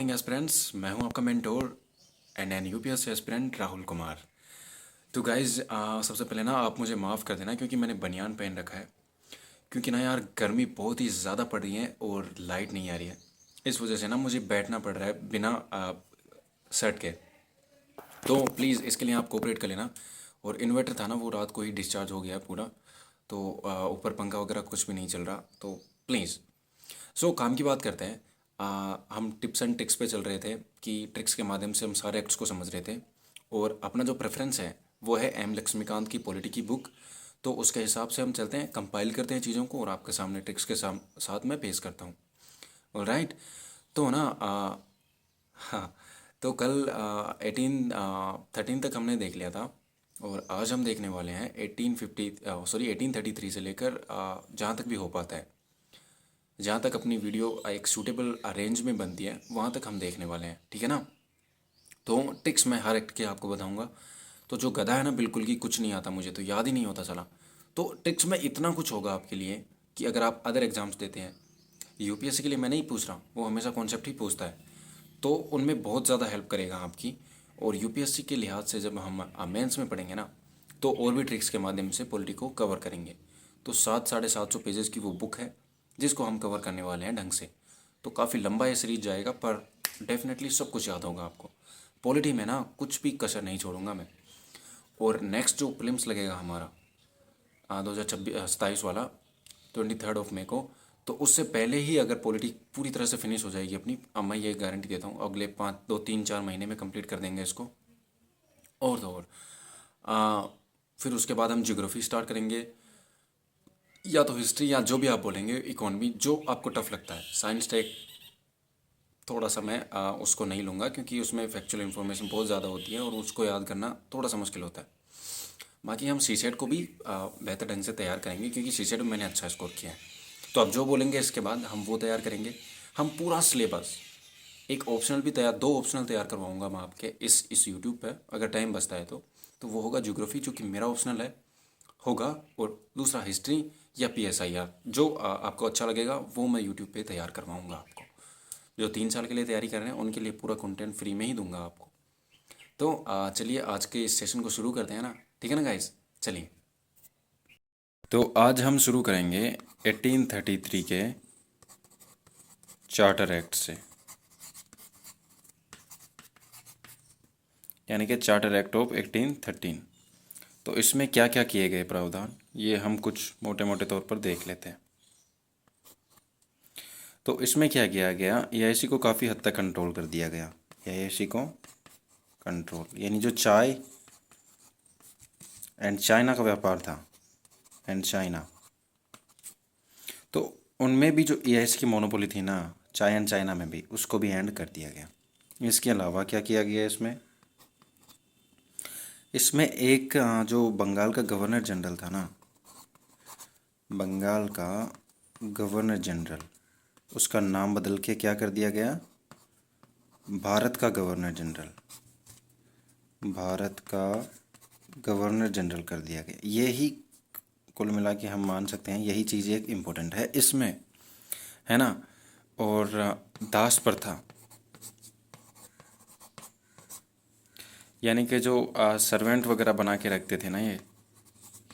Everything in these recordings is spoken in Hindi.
मॉर्निंग एस्पिरेंट्स, मैं हूं आपका mentor and an UPSC aspirant Rahul Kumar. तो गाइज, सबसे पहले ना आप मुझे माफ़ कर देना क्योंकि मैंने बनियान पहन रखा है। क्योंकि ना यार गर्मी बहुत ही ज़्यादा पड़ रही है और लाइट नहीं आ रही है। इस वजह से ना मुझे बैठना पड़ रहा है बिना शर्ट के। तो प्लीज़ इसके लिए आप कोऑपरेट कर लेना। और इन्वर्टर था ना, वो रात को ही डिस्चार्ज हो गया है पूरा। तो ऊपर पंखा वगैरह कुछ भी नहीं चल रहा, तो प्लीज़। काम की बात करते हैं। हम टिप्स एंड ट्रिक्स पे चल रहे थे कि ट्रिक्स के माध्यम से हम सारे एक्ट्स को समझ रहे थे। और अपना जो प्रेफरेंस है वो है एम लक्ष्मीकांत की पॉलिटी की बुक। तो उसके हिसाब से हम चलते हैं, कंपाइल करते हैं चीज़ों को और आपके सामने ट्रिक्स के साथ मैं पेश करता हूँ। ऑलराइट। तो ना हाँ, तो कल 13 तक हमने देख लिया था। और आज हम देखने वाले हैं 1833 से लेकर जहाँ तक भी हो पाता है, जहाँ तक अपनी वीडियो एक सूटेबल रेंज में बनती है वहाँ तक हम देखने वाले हैं, ठीक है ना। तो टिक्स मैं हर एक्ट के आपको बताऊंगा। तो जो गधा है ना, बिल्कुल की कुछ नहीं आता, मुझे तो याद ही नहीं होता चला। तो टिक्स में इतना कुछ होगा आपके लिए कि अगर आप अदर एग्जाम्स देते हैं, यूपीएससी के लिए मैं नहीं पूछ रहा, वो हमेशा कॉन्सेप्ट ही पूछता है, तो उनमें बहुत ज़्यादा हेल्प करेगा आपकी। और यूपीएससी के लिहाज से जब हम मेंस में पढ़ेंगे ना, तो और भी ट्रिक्स के माध्यम से पॉलिटी को कवर करेंगे। तो 700-750 पेजेस की वो बुक है जिसको हम कवर करने वाले हैं ढंग से। तो काफ़ी लंबा ये सीरीज जाएगा, पर डेफिनेटली सब कुछ याद होगा आपको। पॉलिटी में ना कुछ भी कसर नहीं छोड़ूंगा मैं। और नेक्स्ट जो प्रीलिम्स लगेगा हमारा 2027 वाला, 23 मई को, तो उससे पहले ही अगर पॉलिटिक पूरी तरह से फिनिश हो जाएगी अपनी, अब मैं ये गारंटी देता हूँ अगले 5 2 3 4 महीने में कंप्लीट कर देंगे इसको। और तो और आ, फिर उसके बाद हम ज्योग्राफी स्टार्ट करेंगे, या तो हिस्ट्री, या जो भी आप बोलेंगे, इकोनॉमी, जो आपको टफ लगता है। साइंस टेक थोड़ा सा मैं उसको नहीं लूँगा क्योंकि उसमें फैक्चुअल इन्फॉर्मेशन बहुत ज़्यादा होती है और उसको याद करना थोड़ा सा मुश्किल होता है। बाकी हम सी सेट को भी बेहतर ढंग से तैयार करेंगे क्योंकि सी सेट में मैंने अच्छा स्कोर किया है। तो आप जो बोलेंगे इसके बाद हम वो तैयार करेंगे। हम पूरा सिलेबस, एक ऑप्शनल भी तैयार, 2 ऑप्शनल तैयार करवाऊंगा मैं आपके इस यूट्यूब पे, अगर टाइम बचता है तो वो होगा ज्योग्राफी जो कि मेरा ऑप्शनल है होगा, और दूसरा हिस्ट्री या पीएसआईआर, जो आपको अच्छा लगेगा वो मैं यूट्यूब पे तैयार करवाऊंगा आपको। जो 3 साल के लिए तैयारी कर रहे हैं उनके लिए पूरा कंटेंट फ्री में ही दूंगा आपको। तो चलिए आज के इस सेशन को शुरू करते हैं ना, ठीक है ना गाइज। चलिए, तो आज हम शुरू करेंगे 1833 के चार्टर एक्ट से, यानी कि चार्टर एक्ट ऑफ 1813। तो इसमें क्या क्या किए गए प्रावधान, ये हम कुछ मोटे मोटे तौर पर देख लेते हैं। तो इसमें क्या किया गया, एआईसी को काफ़ी हद तक कंट्रोल कर दिया गया। एआईसी को कंट्रोल, यानी जो चाय एंड चाइना का व्यापार था, एंड चाइना, तो उनमें भी जो एआईसी की मोनोपोली थी ना, चाय एंड चाइना में भी, उसको भी एंड कर दिया गया। इसके अलावा क्या किया गया इसमें, इसमें एक जो बंगाल का गवर्नर जनरल था ना, बंगाल का गवर्नर जनरल, उसका नाम बदल के क्या कर दिया गया, भारत का गवर्नर जनरल, भारत का गवर्नर जनरल कर दिया गया। यही कुल मिला के हम मान सकते हैं, यही चीज़ एक इम्पोर्टेंट है इसमें, है ना। और दास प्रथा, यानी कि जो सर्वेंट वगैरह बना के रखते थे ना,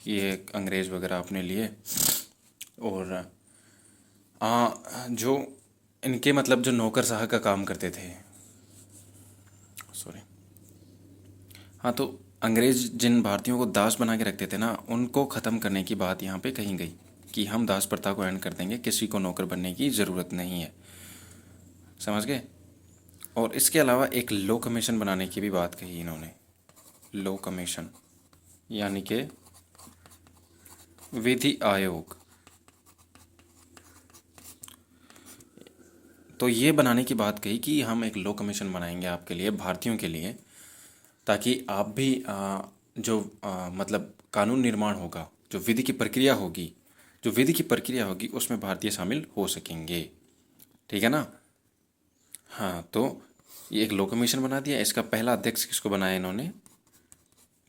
ये अंग्रेज़ वगैरह अपने लिए। और जो इनके मतलब जो नौकरशाह का काम करते थे, सॉरी, हाँ, तो अंग्रेज जिन भारतीयों को दास बना के रखते थे ना, उनको ख़त्म करने की बात यहाँ पे कही गई कि हम दास प्रथा को एंड कर देंगे, किसी को नौकर बनने की ज़रूरत नहीं है। समझ गए। और इसके अलावा एक लॉ कमीशन बनाने की भी बात कही इन्होंने। लॉ कमीशन यानी कि विधि आयोग। तो ये बनाने की बात कही कि हम एक लॉ कमीशन बनाएंगे आपके लिए, भारतीयों के लिए, ताकि आप भी जो मतलब कानून निर्माण होगा, जो विधि की प्रक्रिया होगी, जो विधि की प्रक्रिया होगी उसमें भारतीय शामिल हो सकेंगे, ठीक है ना। हाँ, तो ये एक लॉ कमीशन बना दिया। इसका पहला अध्यक्ष किसको बनाया इन्होंने,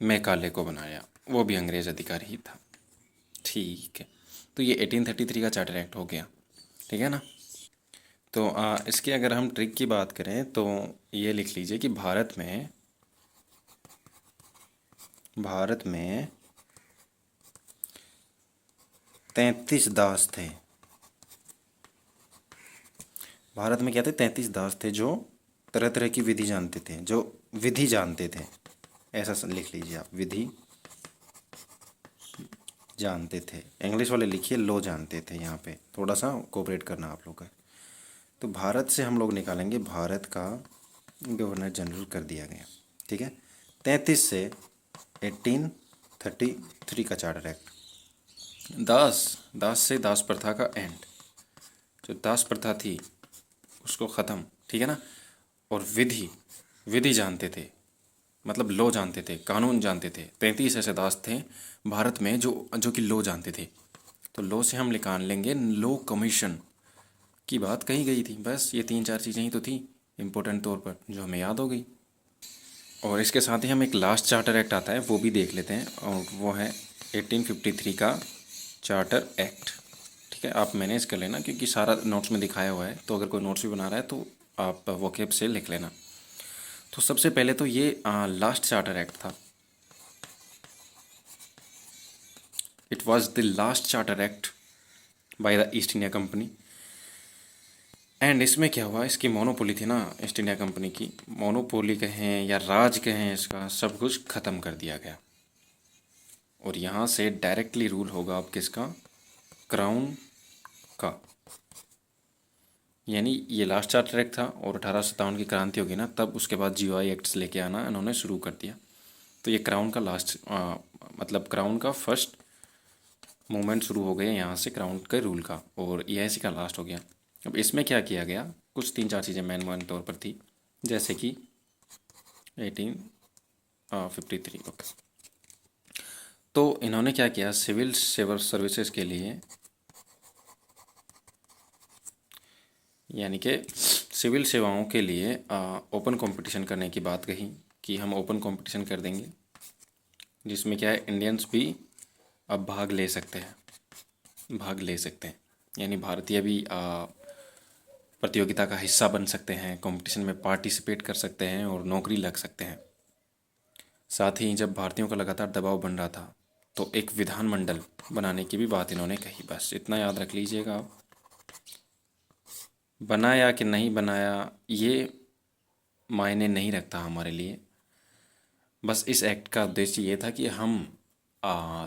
मैकाले को बनाया, वो भी अंग्रेज अधिकारी ही था, ठीक है। तो ये 1833 का चार्टर एक्ट हो गया, ठीक है ना। तो इसकी अगर हम ट्रिक की बात करें तो ये लिख लीजिए कि भारत में 33 दास थे। भारत में क्या थे? 33 दास थे जो तरह तरह की विधि जानते थे, जो विधि जानते थे। ऐसा लिख लीजिए आप, विधि जानते थे। इंग्लिश वाले लिखिए लो जानते थे, यहाँ पे थोड़ा सा कोऑपरेट करना आप लोग का। तो भारत से हम लोग निकालेंगे, भारत का गवर्नर जनरल कर दिया गया, ठीक है। 33 से 1833 का चार्टर एक्ट। दास से दास प्रथा का एंड, जो दास प्रथा थी उसको ख़त्म, ठीक है ना। और विधि विधि जानते थे, मतलब लॉ जानते थे, कानून जानते थे। 33 ऐसे दास थे भारत में जो जो कि लॉ जानते थे। तो लॉ से हम निकाल लेंगे लॉ कमीशन की बात कही गई थी। बस ये 3-4 चीज़ें ही तो थी इम्पोर्टेंट तौर पर, जो हमें याद हो गई। और इसके साथ ही हम एक लास्ट चार्टर एक्ट आता है, वो भी देख लेते हैं, और वो है 1853 का चार्टर एक्ट, ठीक है। आप मैनेज कर लेना क्योंकि सारा नोट्स में दिखाया हुआ है, तो अगर कोई नोट्स भी बना रहा है तो आप वोकेब से लिख लेना। तो सबसे पहले तो ये लास्ट चार्टर एक्ट था। It was the last charter act by the east India company. And इसमें क्या हुआ, इसकी मोनोपोली थी ना ईस्ट इंडिया कंपनी की, मोनोपोली कहें या राज कहें, इसका सब कुछ ख़त्म कर दिया गया। और यहाँ से डायरेक्टली रूल होगा अब किसका? क्राउन का। यानी ये लास्ट चार्टर एक्ट था, और 1857 की क्रांति होगी ना, तब उसके बाद जीओआई एक्ट्स लेके आना इन्होंने शुरू कर दिया। तो ये क्राउन का लास्ट मतलब क्राउन का फर्स्ट मूवमेंट शुरू हो गया यहाँ से, क्राउन के रूल का, और ईआईसी का लास्ट हो गया। अब इसमें क्या किया गया, कुछ 3-4 चीज़ें मेन तौर पर थी, जैसे कि 1853, ओके। तो इन्होंने क्या किया, सिविल सर्विसेज के लिए, यानी कि सिविल सेवाओं के लिए ओपन कंपटीशन करने की बात कही कि हम ओपन कंपटीशन कर देंगे, जिसमें क्या है, इंडियंस भी अब भाग ले सकते हैं, यानी भारतीय भी प्रतियोगिता का हिस्सा बन सकते हैं, कंपटीशन में पार्टिसिपेट कर सकते हैं और नौकरी लग सकते हैं। साथ ही जब भारतीयों का लगातार दबाव बन रहा था, तो एक विधानमंडल बनाने की भी बात इन्होंने कही। बस इतना याद रख लीजिएगा आप। बनाया कि नहीं बनाया ये मायने नहीं रखता हमारे लिए, बस इस एक्ट का उद्देश्य ये था कि हम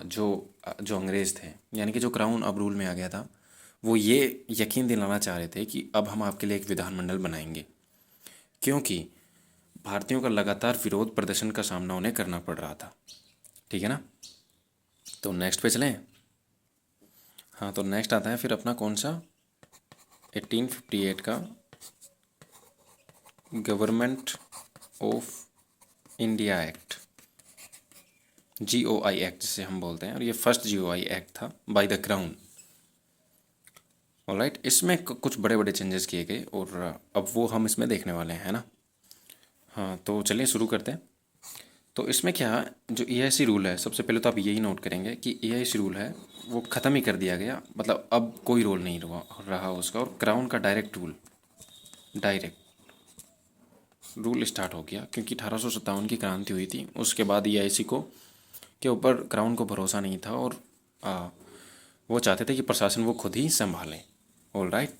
जो अंग्रेज़ थे, यानी कि जो क्राउन अब रूल में आ गया था, वो ये यकीन दिलाना चाह रहे थे कि अब हम आपके लिए एक विधानमंडल बनाएंगे, क्योंकि भारतीयों का लगातार विरोध प्रदर्शन का सामना उन्हें करना पड़ रहा था, ठीक है ना। तो नेक्स्ट पे चलें। हाँ, तो नेक्स्ट आता है फिर अपना कौन सा, 1858 का government of India act, GOI act जिसे हम बोलते हैं, और ये फर्स्ट जीओआई एक्ट था बाय द क्राउन। ऑलराइट, इसमें कुछ बड़े बड़े चेंजेस किए गए, और अब वो हम इसमें देखने वाले हैं, है ना। हाँ, तो चलिए शुरू करते हैं। तो इसमें क्या, जो ईआईसी रूल है, सबसे पहले तो आप यही नोट करेंगे कि ईआईसी रूल है वो ख़त्म ही कर दिया गया, मतलब अब कोई रोल नहीं रहा उसका, और क्राउन का डायरेक्ट रूल स्टार्ट हो गया, क्योंकि 1857 की क्रांति हुई थी। उसके बाद ईआईसी को के ऊपर क्राउन को भरोसा नहीं था, और वो चाहते थे कि प्रशासन वो खुद ही संभालें। ऑलराइट,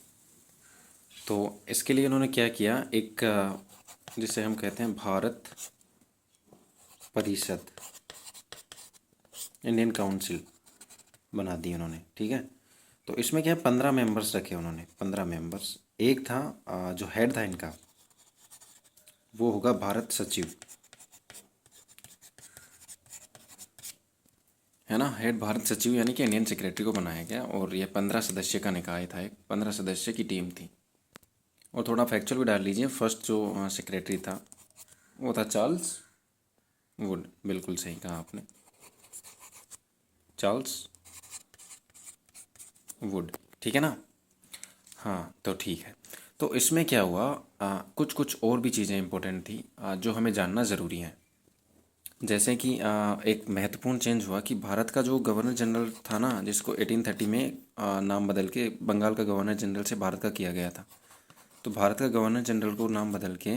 तो इसके लिए उन्होंने क्या किया, एक जिसे हम कहते हैं भारत परिषद, इंडियन काउंसिल बना दी उन्होंने, ठीक है। तो इसमें क्या है, 15 मेंबर्स रखे उन्होंने, 15 मेंबर्स। एक था जो हेड था इनका, वो होगा भारत सचिव, है ना। हेड भारत सचिव यानी कि इंडियन सेक्रेटरी को बनाया गया, और ये 15 सदस्य का निकाय था, एक 15 सदस्य की टीम थी। और थोड़ा फैक्चुअल भी डाल लीजिए, फर्स्ट जो सेक्रेटरी था वो था चार्ल्स वुड, बिल्कुल सही कहा आपने, चार्ल्स वुड, ठीक है ना। हाँ, तो ठीक है। तो इसमें क्या हुआ, कुछ कुछ और भी चीज़ें इंपॉर्टेंट थी जो हमें जानना ज़रूरी है। जैसे कि एक महत्वपूर्ण चेंज हुआ कि भारत का जो गवर्नर जनरल था ना, जिसको 1830 में नाम बदल के बंगाल का गवर्नर जनरल से भारत का किया गया था, तो भारत का गवर्नर जनरल को नाम बदल के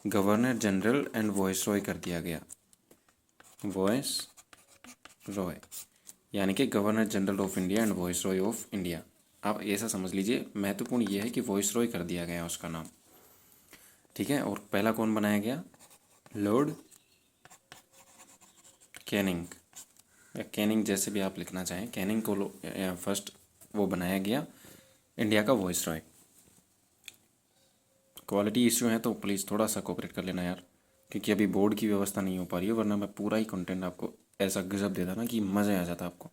governor general and voice Roy कर दिया गया। वॉइस रॉय यानी कि governor general of India and voice Roy of India. आप ऐसा समझ लीजिए, महत्वपूर्ण यह है कि वॉइस रॉय कर दिया गया उसका नाम, ठीक है। और पहला कौन बनाया गया? लॉर्ड कैनिंग, या कैनिंग जैसे भी आप लिखना चाहें, कैनिंग को फर्स्ट वो बनाया गया इंडिया का वॉइस रॉय। क्वालिटी इश्यू है तो प्लीज़ थोड़ा सा कोऑपरेट कर लेना यार, क्योंकि अभी बोर्ड की व्यवस्था नहीं हो पा रही है, वरना मैं पूरा ही कंटेंट आपको ऐसा गजब देता ना कि मज़ा आ जाता आपको।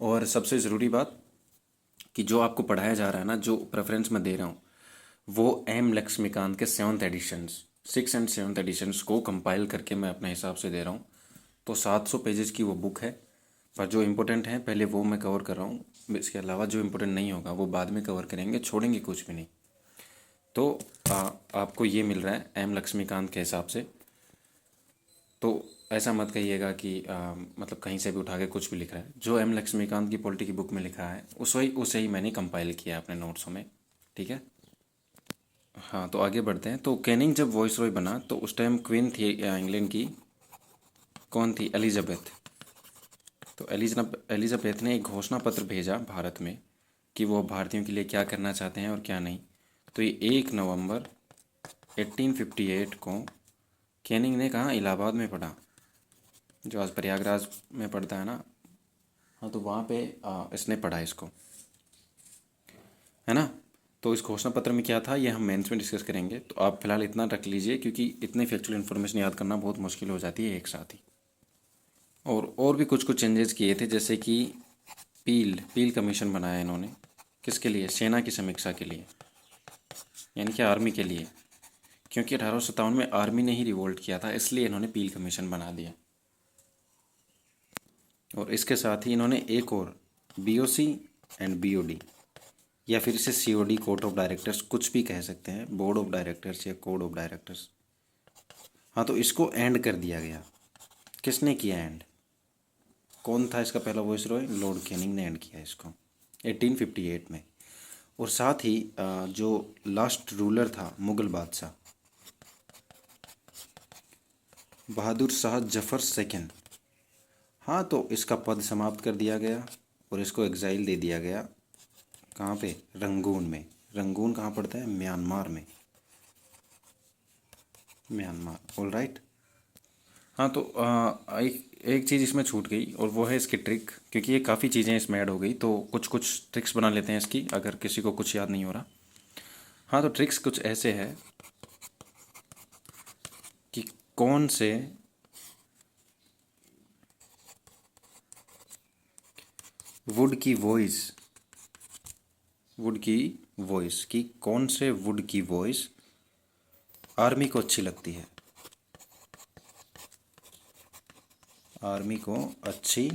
और सबसे ज़रूरी बात कि जो आपको पढ़ाया जा रहा है ना, जो प्रेफरेंस मैं दे रहा हूँ, वो एम लक्ष्मीकांत के 7th editions, 6 and 7th editions को कंपाइल करके मैं अपने हिसाब से दे रहा हूँ। तो 700 पेजेस की वो बुक है, पर जो इम्पोर्टेंट है पहले वो मैं कवर कर रहा हूँ। इसके अलावा जो इम्पोर्टेंट नहीं होगा वो बाद में कवर करेंगे, छोड़ेंगे कुछ भी नहीं। तो आपको ये मिल रहा है एम लक्ष्मीकांत के हिसाब से। तो ऐसा मत कहिएगा कि मतलब कहीं से भी उठा के कुछ भी लिख रहा है। जो एम लक्ष्मीकांत की पॉलिटी की बुक में लिखा है उसे ही मैंने कंपाइल किया अपने नोट्सों में, ठीक है। हाँ, तो आगे बढ़ते हैं। तो कैनिंग जब वॉइस रॉय बना तो उस टाइम क्वीन थी इंग्लैंड की, कौन थी? एलिजाबेथ। तो एलिजाबेथ ने एक घोषणा पत्र भेजा भारत में कि वो भारतीयों के लिए क्या करना चाहते हैं और क्या नहीं। तो ये 1 नवंबर 1858 को कैनिंग ने कहा इलाहाबाद में पढ़ा, जो आज प्रयागराज में पढ़ता है ना। हाँ, तो वहाँ पे इसने पढ़ा इसको, है ना। तो इस घोषणा पत्र में क्या था ये हम मेंस में डिस्कस करेंगे, तो आप फिलहाल इतना रख लीजिए, क्योंकि इतनी फैक्चुअल इन्फॉर्मेशन याद करना बहुत मुश्किल हो जाती है एक साथ ही। और भी कुछ चेंजेस किए थे, जैसे कि पील कमीशन बनाया इन्होंने, किसके लिए? सेना की समीक्षा के लिए, यानी कि आर्मी के लिए, क्योंकि 1857 में आर्मी ने ही रिवोल्ट किया था, इसलिए इन्होंने पील कमीशन बना दिया। और इसके साथ ही इन्होंने एक और बीओसी एंड बीओडी, या फिर इसे सीओडी, कोर्ट ऑफ डायरेक्टर्स कुछ भी कह सकते हैं, बोर्ड ऑफ डायरेक्टर्स या कोड ऑफ डायरेक्टर्स। हाँ, तो इसको एंड कर दिया गया। किसने किया एंड? कौन था इसका पहला वॉइस रॉय? लॉर्ड कैनिंग ने एंड किया इसको 1858 में। और साथ ही जो लास्ट रूलर था मुगल बादशाह बहादुर शाह जफर सेकंड, हाँ, तो इसका पद समाप्त कर दिया गया और इसको एग्जाइल दे दिया गया। कहाँ पे? रंगून में। रंगून कहाँ पड़ता है? म्यांमार में, म्यांमार। All right. हाँ, तो एक चीज़ इसमें छूट गई और वो है इसकी ट्रिक, क्योंकि ये काफ़ी चीज़ें इसमें ऐड हो गई, तो कुछ ट्रिक्स बना लेते हैं इसकी, अगर किसी को कुछ याद नहीं हो रहा। हाँ, तो ट्रिक्स कुछ ऐसे है कि कौन से वुड की वॉइस की कौन से वुड की वॉइस आर्मी को अच्छी लगती है, आर्मी को अच्छी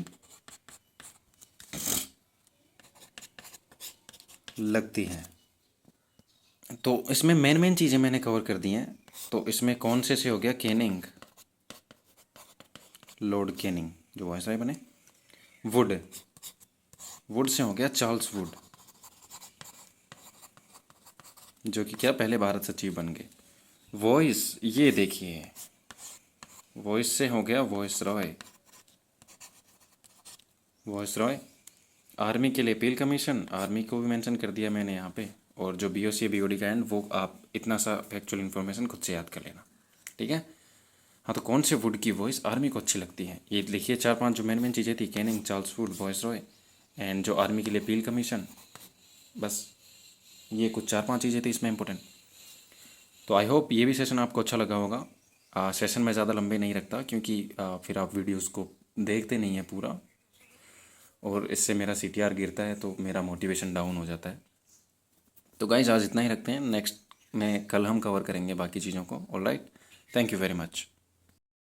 लगती है। तो इसमें मेन चीज़ें मैंने कवर कर दी हैं। तो इसमें कौन से हो गया? कैनिंग, लॉर्ड कैनिंग जो वायसराय बने। वुड से हो गया चार्ल्स वुड, जो कि क्या पहले भारत सचिव बन गए। वॉइस, ये देखिए, वॉइस से हो गया वॉइस रॉय। आर्मी के लिए पील कमीशन, आर्मी को भी मेंशन कर दिया मैंने यहाँ पे। और जो बीओसी बीओडी का एंड, वो आप इतना सा फैक्चुअल इन्फॉर्मेशन खुद से याद कर लेना, ठीक है। हाँ, तो कौन से वुड की वॉइस आर्मी को अच्छी लगती है, ये लिखिए। 4-5 जो मेन चीज़ें थी, Canning, Charles Wood, voice Roy and जो आर्मी के लिए पील कमीशन, बस ये कुछ 4-5 चीज़ें थी इसमें इंपॉर्टेंट। तो आई होप ये भी सेशन आपको अच्छा लगा होगा। सेशन में ज़्यादा लंबे नहीं रखता, क्योंकि फिर आप वीडियोस को देखते नहीं हैं पूरा, और इससे मेरा सीटीआर गिरता है, तो मेरा मोटिवेशन डाउन हो जाता है। तो गाइज आज इतना ही रखते हैं, नेक्स्ट में कल हम कवर करेंगे बाकी चीज़ों को। Alright, thank you very much.